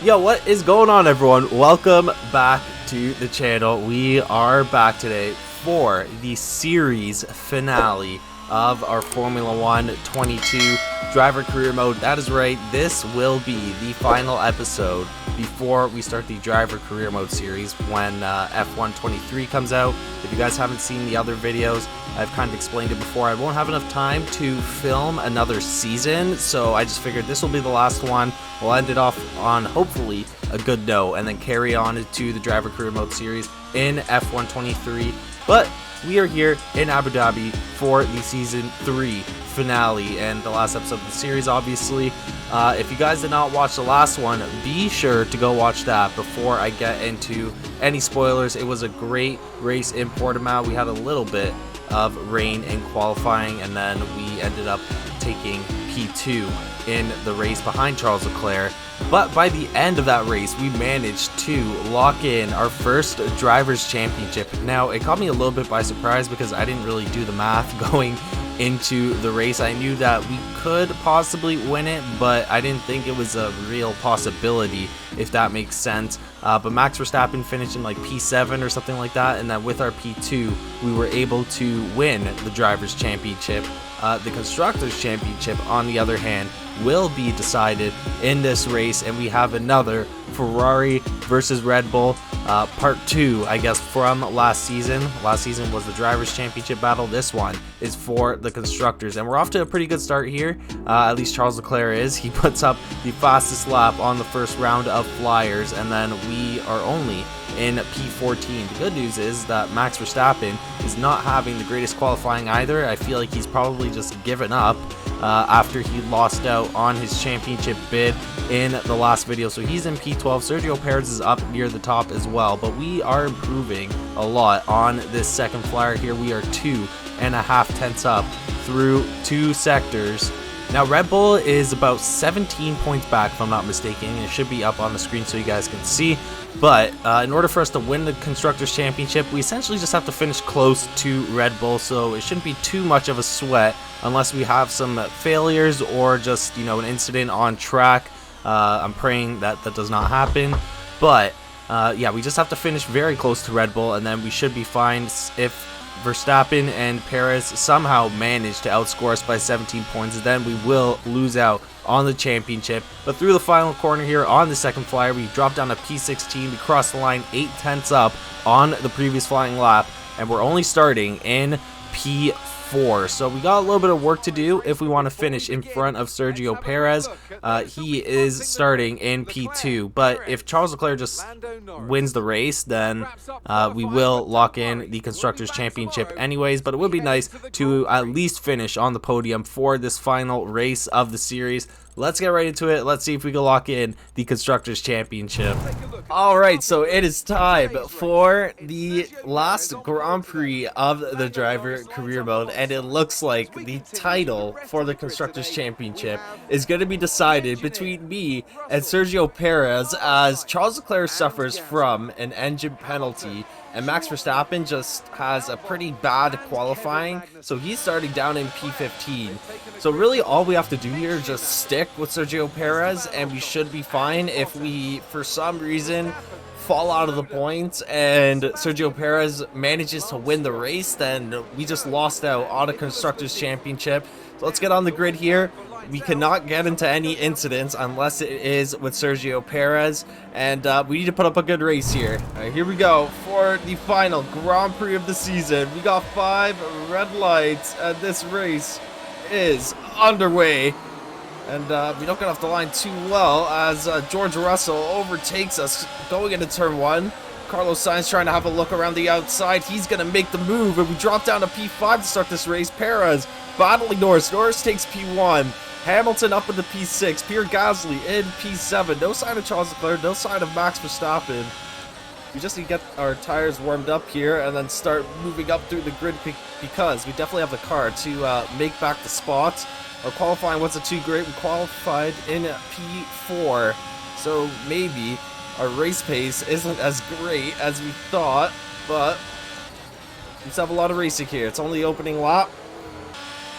Yo, what is going on, everyone? Welcome back to the channel. We are back today for the series finale of our Formula 1 22 driver career mode. That is right, this will be the final episode before we start the driver career mode series when F1 23 comes out. If you guys haven't seen the other videos, I've kind of explained it before. I won't have enough time to film another season, so I just figured this will be the last one. We'll end it off on hopefully a good note and then carry on to the driver career mode series in F1 23. But we are here in Abu Dhabi for the season 3 finale and the last episode of the series, obviously. If you guys did not watch the last one, be sure to go watch that before I get into any spoilers. It was a great race in Portimao. We had a little bit of rain in qualifying, and then we ended up taking P2 in the race behind Charles Leclerc. But by the end of that race, we managed to lock in our first Drivers' Championship. Now, it caught me a little bit by surprise because I didn't really do the math going into the race. I knew that we could possibly win it, but I didn't think it was a real possibility, if that makes sense. But Max Verstappen finished in like P7 or something like that, and then with our P2, we were able to win the Drivers' Championship. The Constructors' Championship, on the other hand, will be decided in this race, and we have another Ferrari versus Red Bull part 2, I guess, from last season. Last season was the Drivers' Championship battle. This one is for the Constructors, and we're off to a pretty good start here. At least Charles Leclerc is. He puts up the fastest lap on the first round of Flyers, and then we are only in P14. The good news is that Max Verstappen is not having the greatest qualifying either. I feel like he's probably just given up after he lost out on his championship bid in the last video. So he's in P12. Sergio Perez is up near the top as well, but we are improving a lot on this second flyer here. We are 2.5 tenths up through 2 sectors. Now, Red Bull is about 17 points back, if I'm not mistaken. It should be up on the screen so you guys can see. But in order for us to win the Constructors' Championship, we essentially just have to finish close to Red Bull. So it shouldn't be too much of a sweat unless we have some failures or just, an incident on track. I'm praying that that does not happen. But yeah, we just have to finish very close to Red Bull, and then we should be fine. If Verstappen and Perez somehow manage to outscore us by 17 points, then we will lose out on the championship. But through the final corner here on the second flyer, we drop down to P16. We cross the line 8 tenths up on the previous flying lap, and we're only starting in P4. So we got a little bit of work to do if we want to finish in front of Sergio Perez. He is starting in P2, but if Charles Leclerc just wins the race, then we will lock in the Constructors' Championship anyways. But it would be nice to at least finish on the podium for this final race of the series. Let's get right into it. Let's see if we can lock in the Constructors' Championship. Alright, so it is time for the last Grand Prix of the driver career mode, and it looks like the title for the Constructors' Championship is going to be decided between me and Sergio Perez, as Charles Leclerc suffers from an engine penalty and Max Verstappen just has a pretty bad qualifying, so he's starting down in P15. So really all we have to do here is just stick with Sergio Perez, and we should be fine. If we, for some reason, fall out of the points and Sergio Perez manages to win the race, then we just lost out on a Constructors' Championship. So let's get on the grid here. We cannot get into any incidents unless it is with Sergio Perez, and we need to put up a good race here. All right, here we go for the final Grand Prix of the season. We got 5 red lights, and this race is underway. And we don't get off the line too well as George Russell overtakes us going into turn 1. Carlos Sainz trying to have a look around the outside. He's going to make the move, and we drop down to P5 to start this race. Perez battling Norris. Norris takes P1. Hamilton up into P6. Pierre Gasly in P7. No sign of Charles Leclerc. No sign of Max Verstappen. We just need to get our tires warmed up here and then start moving up through the grid because we definitely have the car to make back the spots. Our qualifying wasn't too great. We qualified in P4. So maybe our race pace isn't as great as we thought, but we just have a lot of racing here. It's only opening lap.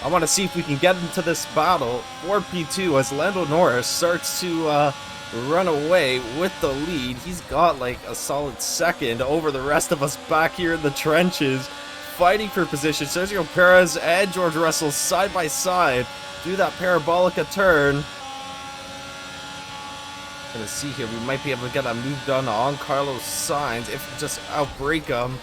I want to see if we can get into this battle for P2 as Lando Norris starts to run away with the lead. He's got like a solid second over the rest of us back here in the trenches, fighting for position. Sergio Perez and George Russell side by side do that parabolica turn. Gonna see here, we might be able to get a move done on Carlos Sainz if we just outbrake him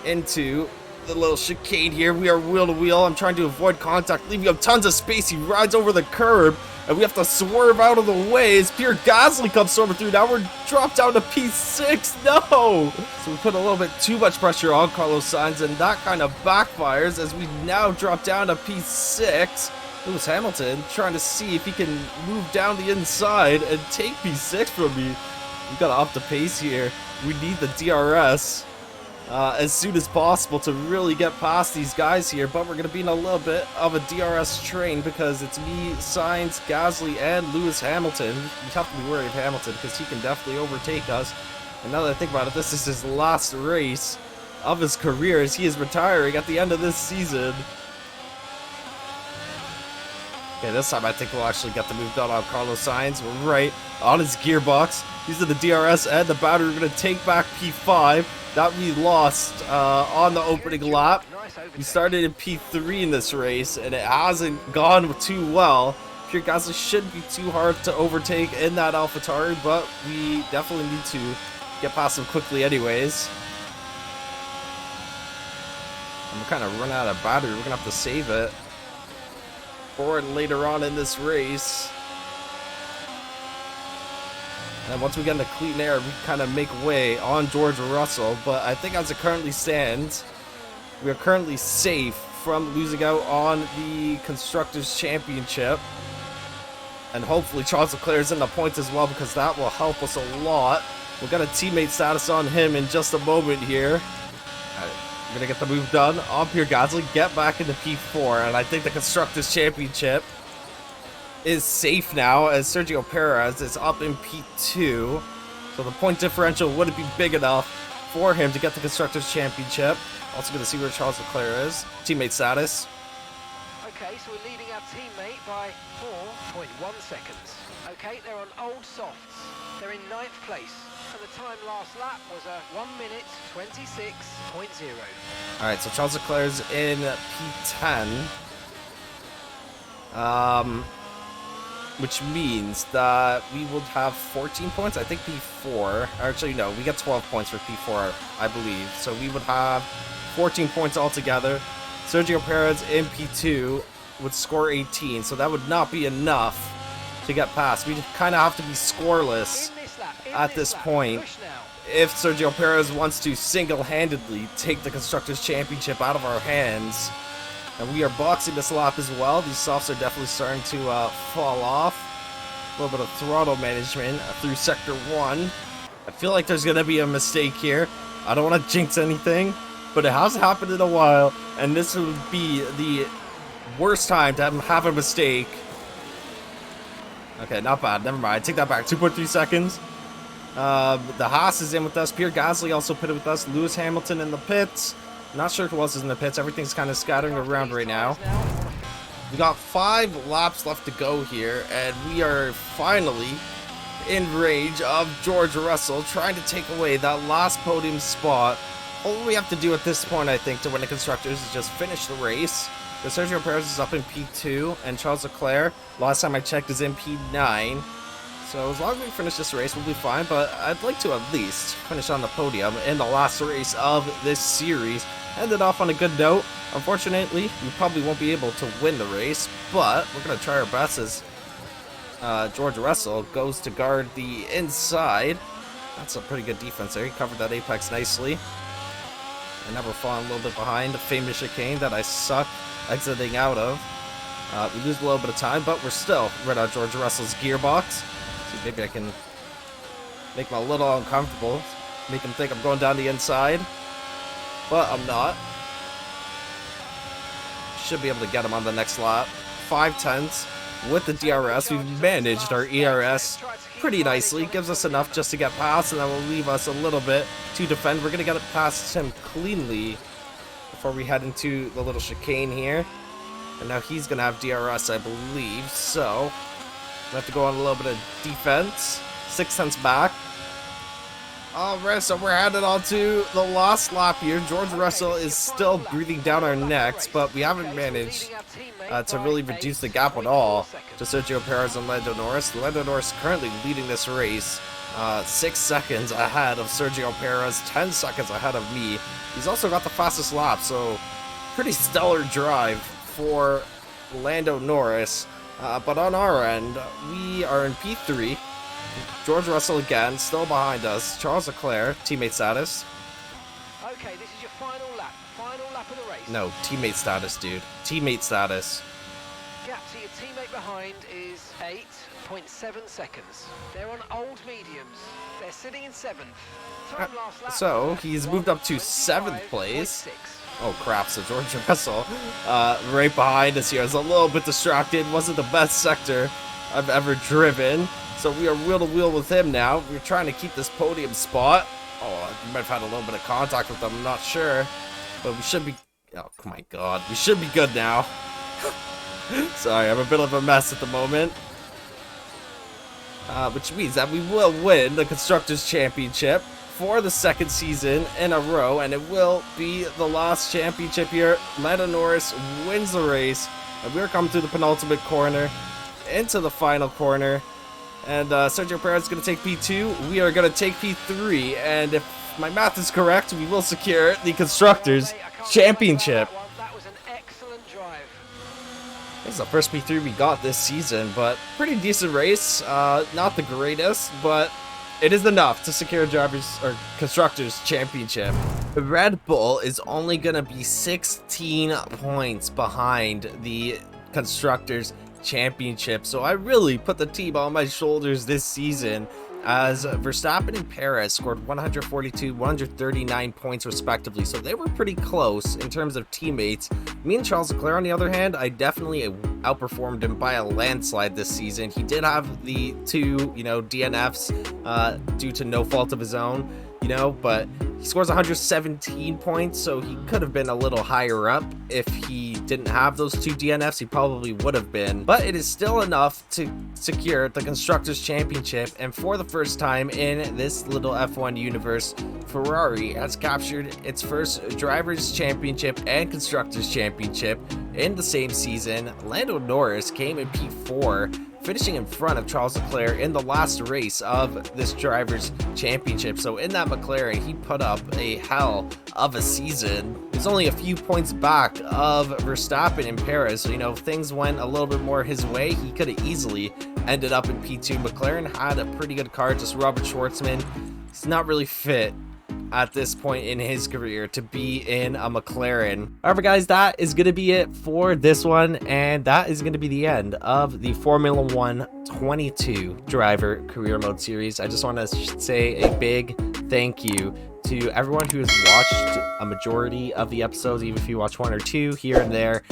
into the little chicane here. We are wheel to wheel. I'm trying to avoid contact, leaving him tons of space. He rides over the curb, and we have to swerve out of the way as Pierre Gasly comes storming through. Now we're dropped down to P6. No! So we put a little bit too much pressure on Carlos Sainz, and that kind of backfires as we now drop down to P6. Lewis Hamilton trying to see if he can move down the inside and take P6 from me. We gotta up the pace here. We need the DRS as soon as possible to really get past these guys here, but we're going to be in a little bit of a DRS train because it's me, Sainz, Gasly, and Lewis Hamilton. We have to be worried of Hamilton because he can definitely overtake us. And now that I think about it, this is his last race of his career as he is retiring at the end of this season. Okay, this time I think we'll actually get the move done on Carlos Sainz. We're right on his gearbox. These are the DRS and the battery. We're going to take back P5 that we lost on the opening lap. We started in P3 in this race, and it hasn't gone too well. Pierre Gasly shouldn't be too hard to overtake in that AlphaTauri, but we definitely need to get past him quickly anyways. I'm kind of running out of battery. We're going to have to save it for later on in this race. And once we get into clean air, we kind of make way on George Russell. But I think as it currently stands, we are currently safe from losing out on the Constructors' Championship. And hopefully Charles Leclerc is in the points as well, because that will help us a lot. We'll get a teammate status on him in just a moment here. We're going to get the move done on Pierre Gasly, get back into P4, and I think the Constructors' Championship is safe now as Sergio Perez is up in P2. So the point differential wouldn't be big enough for him to get the Constructors' Championship. Also going to see where Charles Leclerc is. Teammate status. Okay, so we're leading our teammate by 4.1 seconds. Okay, they're on old softs. They're in 9th place. And the time last lap was a 1 minute 26.0. Alright, so Charles Leclerc's in P10. Which means that we will have 14 points. I think P4. Actually, no, we get 12 points for P4, I believe. So we would have 14 points altogether. Sergio Perez in P2 would score 18, so that would not be enough to get past. We kind of have to be scoreless at this point if Sergio Perez wants to single-handedly take the Constructors' Championship out of our hands. And we are boxing this lap as well. These softs are definitely starting to fall off. A little bit of throttle management through Sector 1. I feel like there's going to be a mistake here. I don't want to jinx anything, but it hasn't happened in a while, and this would be the worst time to have a mistake. Okay, not bad. Never mind. Take that back. 2.3 seconds. The Haas is in with us. Pierre Gasly also pitted with us. Lewis Hamilton in the pits. Not sure who else is in the pits. Everything's kind of scattering around right now. We got 5 laps left to go here, and we are finally in range of George Russell, trying to take away that last podium spot. All we have to do at this point, I think, to win the Constructors is just finish the race. Because Sergio Perez is up in P2, and Charles Leclerc, last time I checked, is in P9. So as long as we finish this race, we'll be fine, but I'd like to at least finish on the podium in the last race of this series. Ended off on a good note. Unfortunately, we probably won't be able to win the race, but we're going to try our best as George Russell goes to guard the inside. That's a pretty good defense there. He covered that apex nicely. And now we're falling a little bit behind the famous chicane that I suck exiting out of. We lose a little bit of time, but we're still right on George Russell's gearbox. See, maybe I can make him a little uncomfortable, make him think I'm going down the inside, but I'm not. Should be able to get him on the next lap. 5/10 with the DRS. We've managed our ERS pretty nicely. Gives us enough just to get past, and that will leave us a little bit to defend. We're going to get it past him cleanly before we head into the little chicane here. And now he's going to have DRS, I believe. So We have to go on a little bit of defense. 6 cents back. Alright, so we're headed on to the last lap here. George Russell is still breathing down our necks, but we haven't managed to really reduce the gap at all to Sergio Perez and Lando Norris. Lando Norris currently leading this race, 6 seconds ahead of Sergio Perez, 10 seconds ahead of me. He's also got the fastest lap, so pretty stellar drive for Lando Norris. But on our end, we are in P3. George Russell again, still behind us. Charles Leclerc, teammate status. Okay, this is your final lap of the race. No, teammate status, dude. Teammate status. Gap to your teammate behind is 8.7 seconds. They're on old mediums. They're sitting in 7th. Time last lap. So, he's moved up to 7th place. Oh crap, so George Russell right behind us here is a little bit distracted. Wasn't the best sector I've ever driven. So we are wheel to wheel with him now. We're trying to keep this podium spot. Oh, we might have had a little bit of contact with them, I'm not sure. But we should be... Oh my god, we should be good now. Sorry, I'm a bit of a mess at the moment. Which means that we will win the Constructors' Championship for the 2nd season in a row. And it will be the last championship here. Lando Norris wins the race. And we're coming to the penultimate corner. Into the final corner. And Sergio Perez is going to take P2. We are going to take P3. And if my math is correct, we will secure the Constructors' Championship. That was an excellent drive. This is the first P3 we got this season, but pretty decent race. Not the greatest, but it is enough to secure Constructors' Championship. Red Bull is only going to be 16 points behind the Constructors' Championship, so I really put the team on my shoulders this season, as Verstappen and Perez scored 142, 139 points respectively, so they were pretty close in terms of teammates. Me and Charles Leclerc, on the other hand, I definitely outperformed him by a landslide this season. He did have the 2, DNFs due to no fault of his own, but he scores 117 points, so he could have been a little higher up. If he didn't have those 2 DNFs, he probably would have been. But it is still enough to secure the Constructors' Championship, and for the first time in this little F1 universe, Ferrari has captured its first Drivers' Championship and Constructors' Championship in the same season. Lando Norris came in P4, finishing in front of Charles Leclerc in the last race of this Drivers' Championship. So in that McLaren, he put up a hell of a season. He's only a few points back of Verstappen and Perez, so if things went a little bit more his way, he could have easily ended up in P2. McLaren had a pretty good car, just Robert Schwartzman, he's not really fit at this point in his career to be in a McLaren. However, guys, that is going to be it for this one, and that is going to be the end of the Formula 1 22 Driver Career Mode Series. I just want to say a big thank you to everyone who has watched a majority of the episodes, even if you watch 1 or 2 here and there.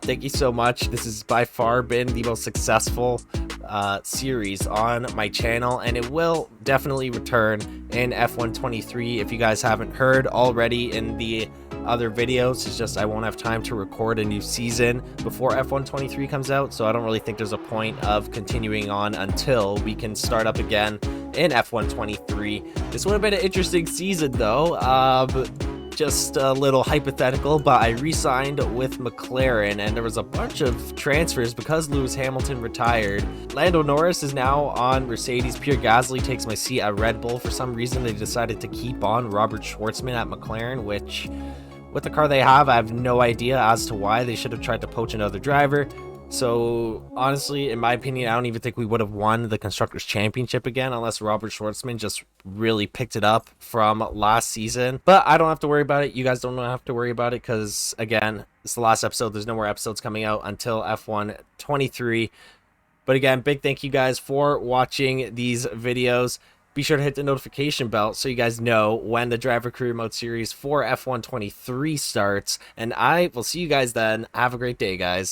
Thank you so much. This has by far been the most successful series on my channel, and it will definitely return in F1 23. If you guys haven't heard already in the other videos, it's just I won't have time to record a new season before F1 23 comes out, so I don't really think there's a point of continuing on until we can start up again in F1 23. This would have been an interesting season though. Just a little hypothetical, but I re-signed with McLaren, and there was a bunch of transfers because Lewis Hamilton retired. Lando Norris is now on Mercedes. Pierre Gasly takes my seat at Red Bull. For some reason, they decided to keep on Robert Schwartzman at McLaren, which, with the car they have, I have no idea as to why. They should have tried to poach another driver. So honestly, in my opinion, I don't even think we would have won the Constructors' Championship again unless Robert Schwartzman just really picked it up from last season. But I don't have to worry about it. You guys don't have to worry about it because, again, it's the last episode. There's no more episodes coming out until F1 23. But again, big thank you guys for watching these videos. Be sure to hit the notification bell so you guys know when the Driver Career Mode Series for F1 23 starts. And I will see you guys then. Have a great day, guys.